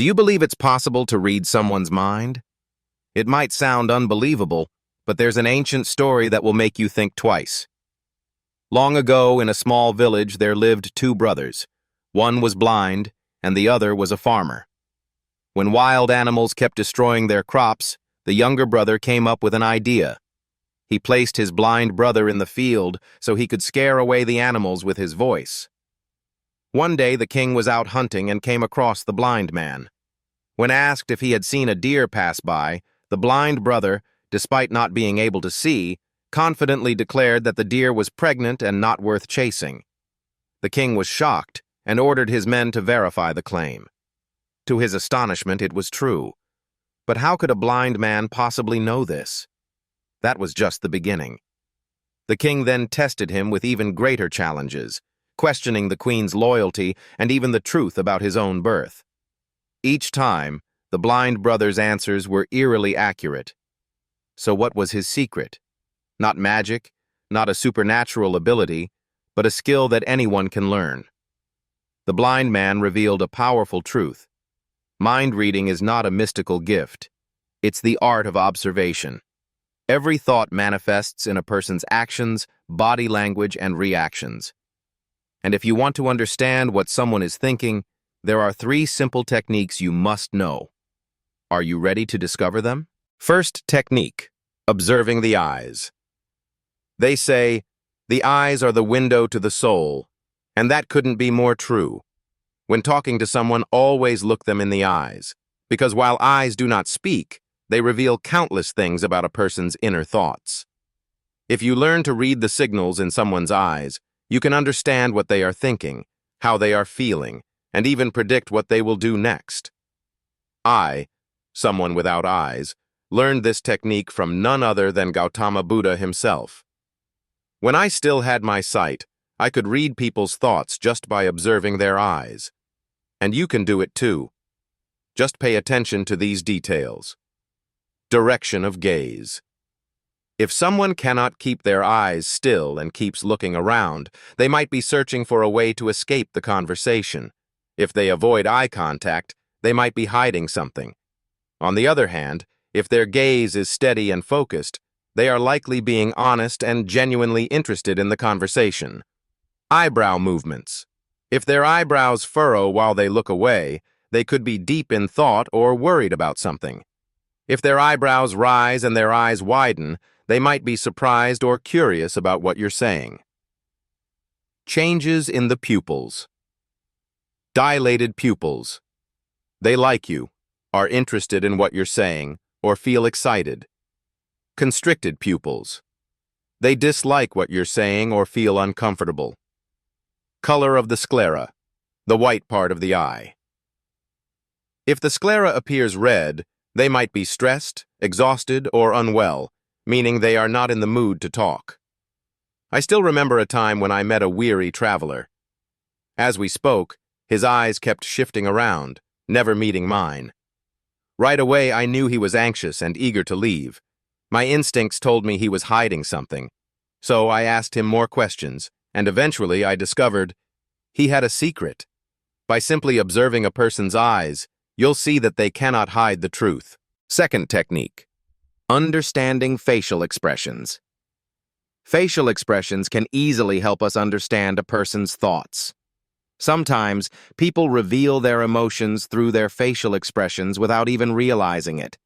Do you believe it's possible to read someone's mind? It might sound unbelievable, but there's an ancient story that will make you think twice. Long ago, in a small village, there lived two brothers. One was blind, and the other was a farmer. When wild animals kept destroying their crops, the younger brother came up with an idea. He placed his blind brother in the field so he could scare away the animals with his voice. One day the king was out hunting and came across the blind man. When asked if he had seen a deer pass by, the blind brother, despite not being able to see, confidently declared that the deer was pregnant and not worth chasing. The king was shocked and ordered his men to verify the claim. To his astonishment, it was true. But how could a blind man possibly know this? That was just the beginning. The king then tested him with even greater challenges, questioning the queen's loyalty and even the truth about his own birth. Each time, the blind brother's answers were eerily accurate. So what was his secret? Not magic, not a supernatural ability, but a skill that anyone can learn. The blind man revealed a powerful truth. Mind reading is not a mystical gift. It's the art of observation. Every thought manifests in a person's actions, body language, and reactions. And if you want to understand what someone is thinking, there are 3 simple techniques you must know. Are you ready to discover them? First technique, observing the eyes. They say, the eyes are the window to the soul, and that couldn't be more true. When talking to someone, always look them in the eyes, because while eyes do not speak, they reveal countless things about a person's inner thoughts. If you learn to read the signals in someone's eyes, you can understand what they are thinking, how they are feeling, and even predict what they will do next. I, someone without eyes, learned this technique from none other than Gautama Buddha himself. When I still had my sight, I could read people's thoughts just by observing their eyes. And you can do it too. Just pay attention to these details. Direction of gaze. If someone cannot keep their eyes still and keeps looking around, they might be searching for a way to escape the conversation. If they avoid eye contact, they might be hiding something. On the other hand, if their gaze is steady and focused, they are likely being honest and genuinely interested in the conversation. Eyebrow movements. If their eyebrows furrow while they look away, they could be deep in thought or worried about something. If their eyebrows rise and their eyes widen, they might be surprised or curious about what you're saying. Changes in the pupils. Dilated pupils. They like you, are interested in what you're saying, or feel excited. Constricted pupils. They dislike what you're saying or feel uncomfortable. Color of the sclera, the white part of the eye. If the sclera appears red, they might be stressed, exhausted, or unwell, meaning they are not in the mood to talk. I still remember a time when I met a weary traveler. As we spoke, his eyes kept shifting around, never meeting mine. Right away, I knew he was anxious and eager to leave. My instincts told me he was hiding something, so I asked him more questions, and eventually I discovered he had a secret. By simply observing a person's eyes, you'll see that they cannot hide the truth. Second technique, understanding facial expressions. Facial expressions can easily help us understand a person's thoughts. Sometimes, people reveal their emotions through their facial expressions without even realizing it.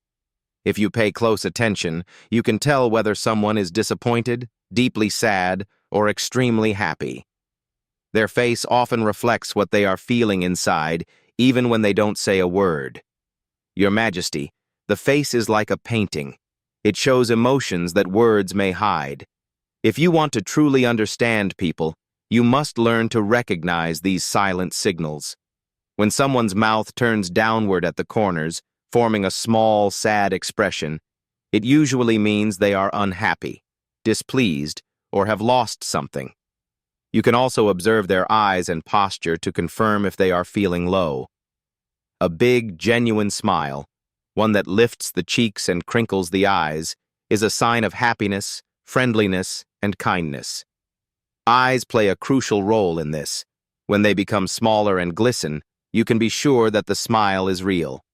If you pay close attention, you can tell whether someone is disappointed, deeply sad, or extremely happy. Their face often reflects what they are feeling inside, even when they don't say a word. Your Majesty, the face is like a painting. It shows emotions that words may hide. If you want to truly understand people, you must learn to recognize these silent signals. When someone's mouth turns downward at the corners, forming a small, sad expression, it usually means they are unhappy, displeased, or have lost something. You can also observe their eyes and posture to confirm if they are feeling low. A big, genuine smile, one that lifts the cheeks and crinkles the eyes, is a sign of happiness, friendliness, and kindness. Eyes play a crucial role in this. When they become smaller and glisten, you can be sure that the smile is real.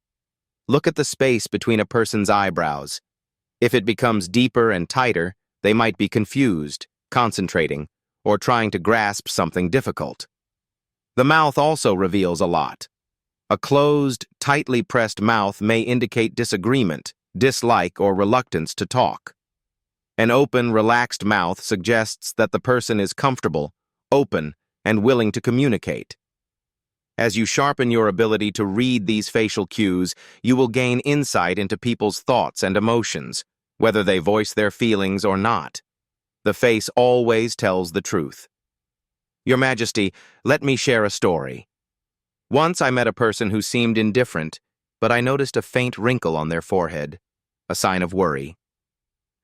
Look at the space between a person's eyebrows. If it becomes deeper and tighter, they might be confused, concentrating, or trying to grasp something difficult. The mouth also reveals a lot. A closed, tightly pressed mouth may indicate disagreement, dislike, or reluctance to talk. An open, relaxed mouth suggests that the person is comfortable, open, and willing to communicate. As you sharpen your ability to read these facial cues, you will gain insight into people's thoughts and emotions, whether they voice their feelings or not. The face always tells the truth. Your Majesty, let me share a story. Once I met a person who seemed indifferent, but I noticed a faint wrinkle on their forehead, a sign of worry.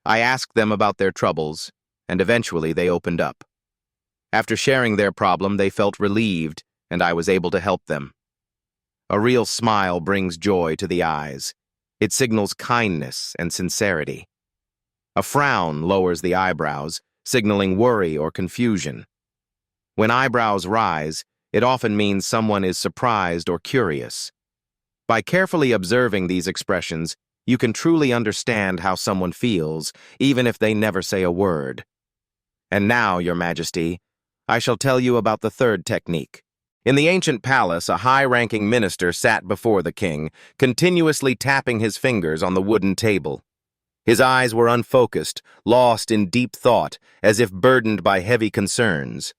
I asked them about their troubles, and eventually they opened up. After sharing their problem, they felt relieved, and I was able to help them. A real smile brings joy to the eyes. It signals kindness and sincerity. A frown lowers the eyebrows, signaling worry or confusion. When eyebrows rise, it often means someone is surprised or curious. By carefully observing these expressions, you can truly understand how someone feels, even if they never say a word. And now, Your Majesty, I shall tell you about the third technique. In the ancient palace, a high-ranking minister sat before the king, continuously tapping his fingers on the wooden table. His eyes were unfocused, lost in deep thought, as if burdened by heavy concerns.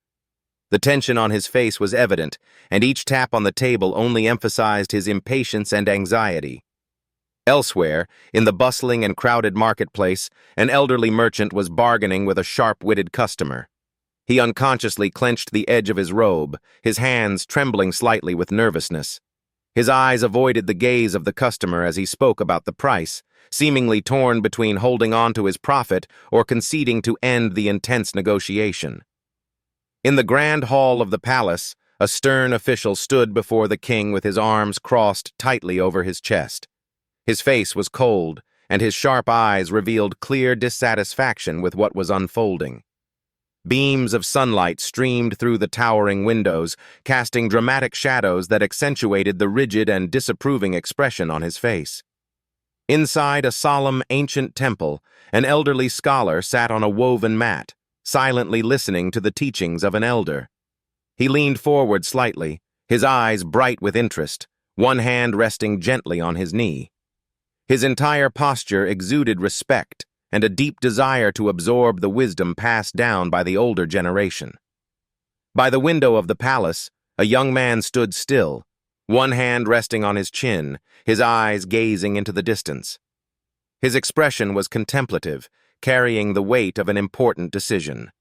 The tension on his face was evident, and each tap on the table only emphasized his impatience and anxiety. Elsewhere, in the bustling and crowded marketplace, an elderly merchant was bargaining with a sharp-witted customer. He unconsciously clenched the edge of his robe, his hands trembling slightly with nervousness. His eyes avoided the gaze of the customer as he spoke about the price, seemingly torn between holding on to his profit or conceding to end the intense negotiation. In the grand hall of the palace, a stern official stood before the king with his arms crossed tightly over his chest. His face was cold, and his sharp eyes revealed clear dissatisfaction with what was unfolding. Beams of sunlight streamed through the towering windows, casting dramatic shadows that accentuated the rigid and disapproving expression on his face. Inside a solemn, ancient temple, an elderly scholar sat on a woven mat, silently listening to the teachings of an elder. He leaned forward slightly, his eyes bright with interest, one hand resting gently on his knee. His entire posture exuded respect and a deep desire to absorb the wisdom passed down by the older generation. By the window of the palace, a young man stood still, one hand resting on his chin, his eyes gazing into the distance. His expression was contemplative, carrying the weight of an important decision.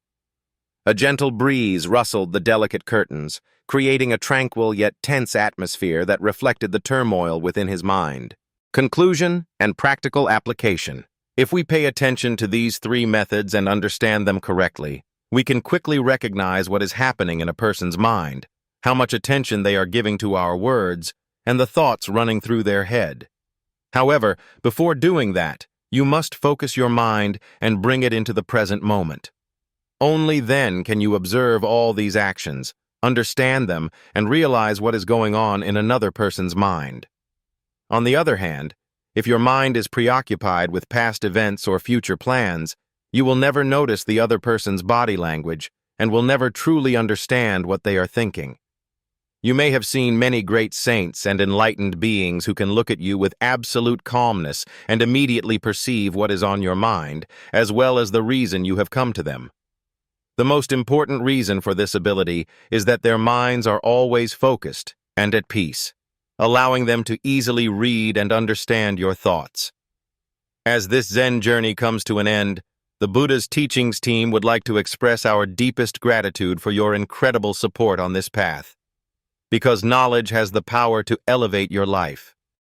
A gentle breeze rustled the delicate curtains, creating a tranquil yet tense atmosphere that reflected the turmoil within his mind. Conclusion and practical application. If we pay attention to these three methods and understand them correctly, we can quickly recognize what is happening in a person's mind, how much attention they are giving to our words, and the thoughts running through their head. However, before doing that, you must focus your mind and bring it into the present moment. Only then can you observe all these actions, understand them, and realize what is going on in another person's mind. On the other hand, if your mind is preoccupied with past events or future plans, you will never notice the other person's body language and will never truly understand what they are thinking. You may have seen many great saints and enlightened beings who can look at you with absolute calmness and immediately perceive what is on your mind, as well as the reason you have come to them. The most important reason for this ability is that their minds are always focused and at peace, allowing them to easily read and understand your thoughts. As this Zen journey comes to an end, the Buddha's Teachings team would like to express our deepest gratitude for your incredible support on this path, because knowledge has the power to elevate your life.